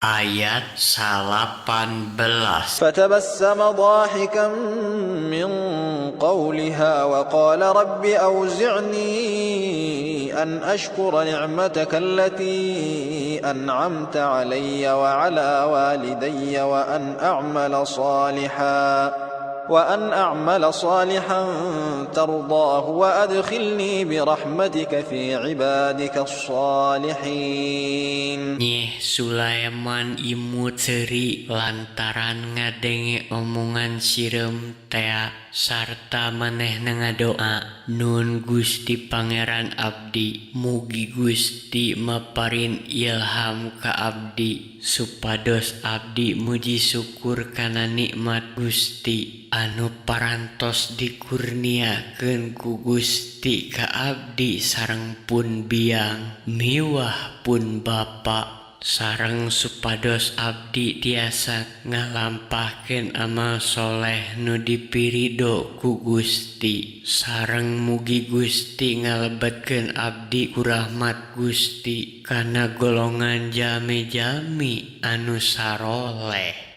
Ayat 18. فتبسم ضاحكا من قولها وقال رب أوزعني أن أشكر نعمتك التي أنعمت علي وعلى والدي وأن أعمل صالحا ترضاه وأدخلني برحمتك في عبادك الصالحين. Nyeh Sulaiman imut seuri lantaran ngadenge omongan sirem tea sarta manehna ngadoa. Nun Gusti Pangeran abdi, mugi Gusti maparin ilham ka abdi supados abdi muji syukur kana nikmat Gusti anu parantos dikurniakeun ku Gusti ka abdi sareng pun biang miwah pun bapa, sareng supados abdi tiasa ngalampahkeun amal soleh nu dipirido ku Gusti, sareng mugi Gusti ngalebetkeun abdi ku rahmat Gusti kana golongan jami-jami anu saroleh.